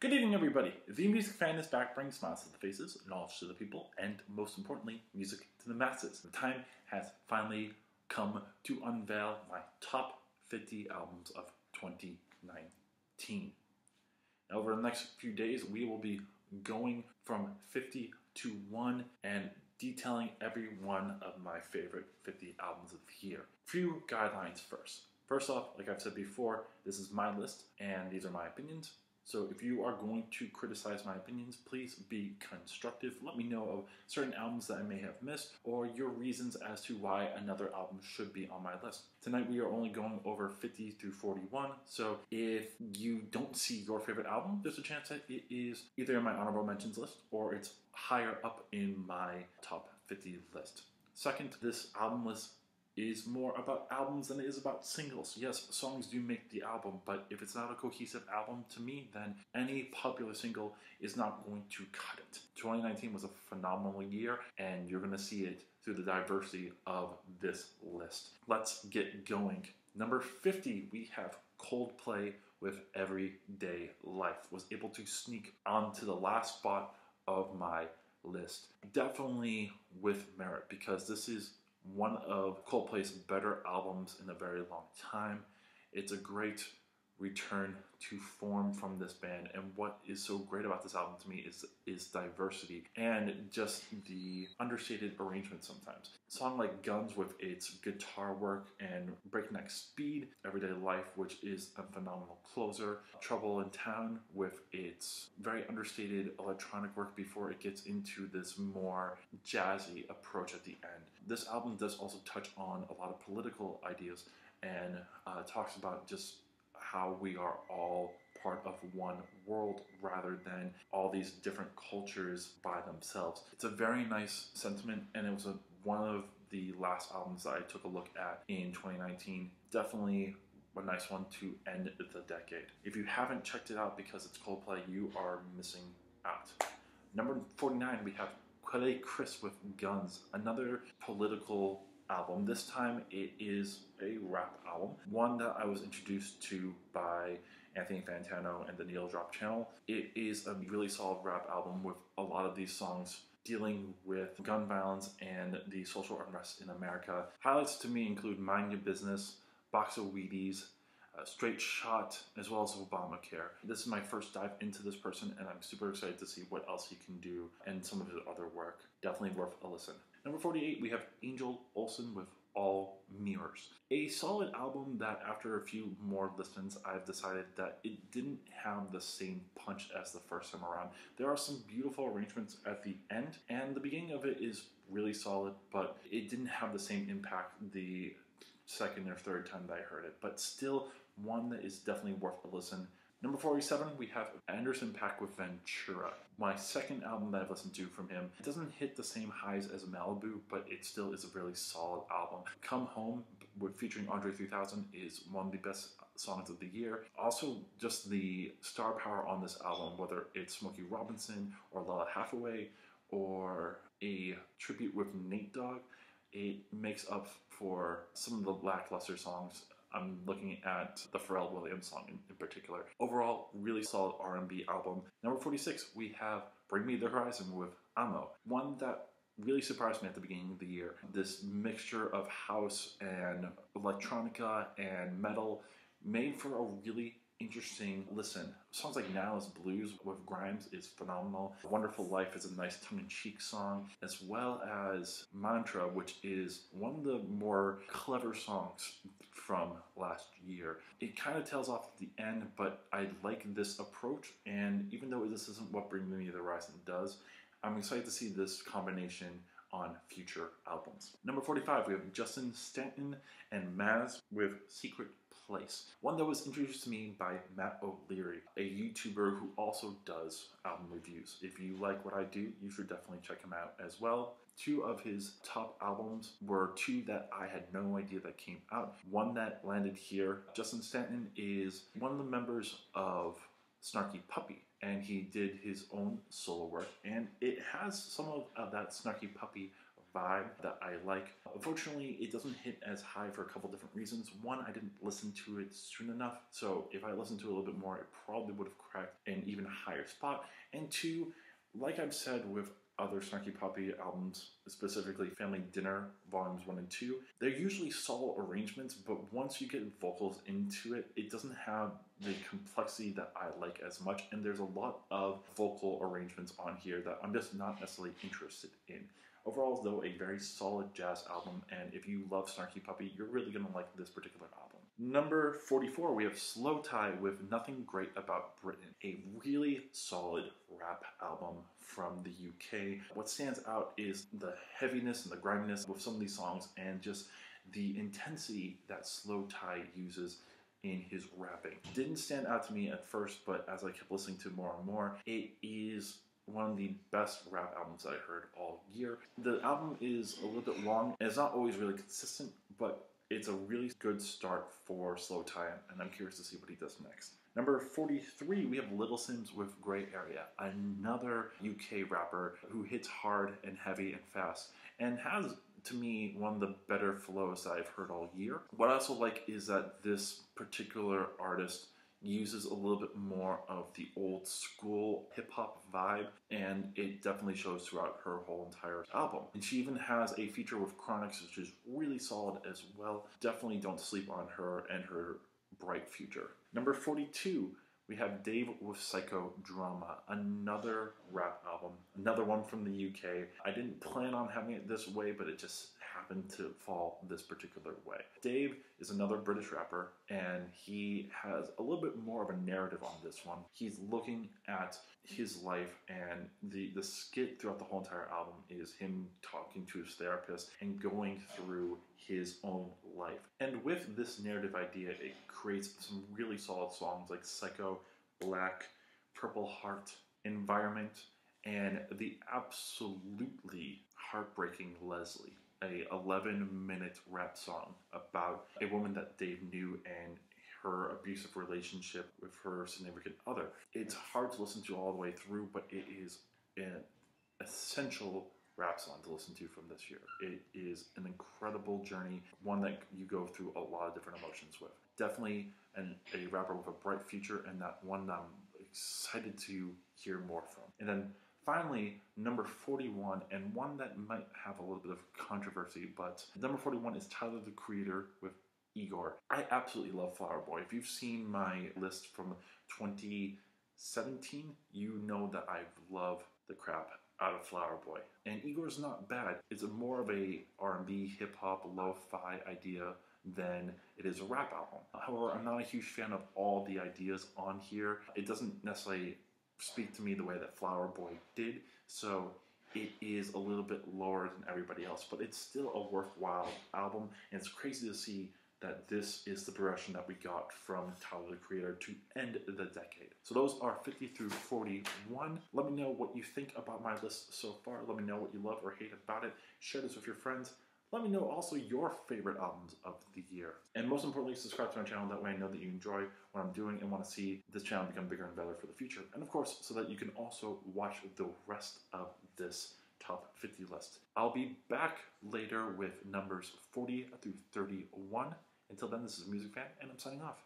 Good evening, everybody. The Music Fan is back, bringing smiles to the faces, knowledge to the people, and most importantly, music to the masses. The time has finally come to unveil my top 50 albums of 2019. Now, over the next few days, we will be going from 50 to 1 and detailing every one of my favorite 50 albums of the year. Few guidelines first. First off, like I've said before, this is my list, and these are my opinions. So if you are going to criticize my opinions, please be constructive. Let me know of certain albums that I may have missed, or your reasons as to why another album should be on my list. Tonight we are only going over 50 through 41, so if you don't see your favorite album, there's a chance that it is either in my honorable mentions list, or it's higher up in my top 50 list. Second, this album list is more about albums than it is about singles. Yes, songs do make the album, but if it's not a cohesive album to me, then any popular single is not going to cut it. 2019 was a phenomenal year, and you're going to see it through the diversity of this list. Let's get going. Number 50, we have Coldplay with Everyday Life. Was able to sneak onto the last spot of my list. Definitely with merit, because this is one of Coldplay's better albums in a very long time. It's a great return to form from this band, and what is so great about this album to me is diversity and just the understated arrangement sometimes. A song like Guns with its guitar work and breakneck speed, Everyday Life, which is a phenomenal closer, Trouble in Town with its very understated electronic work before it gets into this more jazzy approach at the end. This album does also touch on a lot of political ideas and talks about just how we are all part of one world rather than all these different cultures by themselves. It's a very nice sentiment, and it was one of the last albums that I took a look at in 2019. Definitely a nice one to end the decade. If you haven't checked it out because it's Coldplay, you are missing out. Number 49, we have Chris with Guns, another political album. This time it is a rap album, one that I was introduced to by Anthony Fantano and the Needle Drop channel. It is a really solid rap album with a lot of these songs dealing with gun violence and the social unrest in America. Highlights to me include Mind Your Business, Box of Wheaties, Straight Shot, as well as Obamacare. This is my first dive into this person, and I'm super excited to see what else he can do and some of his other work. Definitely worth a listen. Number 48, we have Olsen with All Mirrors. A solid album that after a few more listens, I've decided that it didn't have the same punch as the first time around. There are some beautiful arrangements at the end, and the beginning of it is really solid, but it didn't have the same impact the second or third time that I heard it, but still one that is definitely worth a listen. Number 47, we have Paak with Ventura. My second album that I've listened to from him. It doesn't hit the same highs as Malibu, but it still is a really solid album. Come Home, featuring Andre 3000, is one of the best songs of the year. Also, just the star power on this album, whether it's Smokey Robinson or Lalah Hathaway or a tribute with Nate Dogg, it makes up for some of the lackluster songs. I'm looking at the Pharrell Williams song in particular. Overall, really solid R&B album. Number 46, we have Bring Me the Horizon with Amo. One that really surprised me at the beginning of the year. This mixture of house and electronica and metal made for a really interesting listen. Songs like Now is Blues with Grimes is phenomenal. Wonderful Life is a nice tongue-in-cheek song, as well as Mantra, which is one of the more clever songs from last year. It kind of tails off at the end, but I like this approach, and even though this isn't what Bring Me the Horizon does, I'm excited to see this combination on future albums. Number 45, we have Justin Stanton and Maz with Secret Place. One that was introduced to me by Matt O'Leary, a YouTuber who also does album reviews. If you like what I do, you should definitely check him out as well. Two of his top albums were two that I had no idea that came out. One that landed here. Justin Stanton is one of the members of Snarky Puppy, and he did his own solo work, and it has some of that Snarky Puppy vibe that I like. Unfortunately, it doesn't hit as high for a couple different reasons. One, I didn't listen to it soon enough, so if I listened to it a little bit more, it probably would have cracked an even higher spot. And two, like I've said with other Snarky Puppy albums, specifically Family Dinner Volumes 1 and 2, they're usually solid arrangements, but once you get vocals into it, it doesn't have the complexity that I like as much, and there's a lot of vocal arrangements on here that I'm just not necessarily interested in. Overall, though, a very solid jazz album, and if you love Snarky Puppy, you're really going to like this particular album. Number 44, we have Slow Tie with Nothing Great About Britain, a really solid rap album from the UK. What stands out is the heaviness and the griminess with some of these songs, and just the intensity that Slow Tie uses in his rapping. Didn't stand out to me at first, but as I kept listening to more and more, it is one of the best rap albums I heard all year. The album is a little bit long, and it's not always really consistent, but it's a really good start for Slow Tie, and I'm curious to see what he does next. Number 43, we have Little Sims with Grey Area, another UK rapper who hits hard and heavy and fast, and has, to me, one of the better flows that I've heard all year. What I also like is that this particular artist uses a little bit more of the old school hip-hop vibe, and it definitely shows throughout her whole entire album. And she even has a feature with Chronix, which is really solid as well. Definitely don't sleep on her and her bright future. Number 42, we have Dave with Psycho Drama, another rap album, another one from the UK. I didn't plan on having it this way, but it just happened to fall this particular way. Dave is another British rapper, and he has a little bit more of a narrative on this one. He's looking at his life, and the skit throughout the whole entire album is him talking to his therapist and going through his own life. And with this narrative idea, it creates some really solid songs like Psycho, Black, Purple Heart, Environment, and the absolutely heartbreaking Leslie, a 11-minute rap song about a woman that Dave knew and her abusive relationship with her significant other. It's hard to listen to all the way through, but it is an essential rap song to listen to from this year. It is an incredible journey, one that you go through a lot of different emotions with. Definitely a rapper with a bright future, and that one that I'm excited to hear more from. And then finally, number 41, and one that might have a little bit of controversy, but number 41 is Tyler, the Creator with Igor. I absolutely love Flower Boy. If you've seen my list from 2017, you know that I love the crap out of Flower Boy. And Igor's not bad. It's more of a R&B, hip-hop, lo-fi idea than it is a rap album. However, I'm not a huge fan of all the ideas on here. It doesn't necessarily speak to me the way that Flower Boy did, so it is a little bit lower than everybody else, but it's still a worthwhile album, and it's crazy to see that this is the progression that we got from Tyler, the Creator to end the decade. So those are 50 through 41. Let me know what you think about my list so far. Let me know what you love or hate about it. Share this with your friends. Let me know also your favorite albums of the year. And most importantly, subscribe to my channel. That way I know that you enjoy what I'm doing and want to see this channel become bigger and better for the future. And of course, so that you can also watch the rest of this top 50 list. I'll be back later with numbers 40 through 31. Until then, this is Music Fan, and I'm signing off.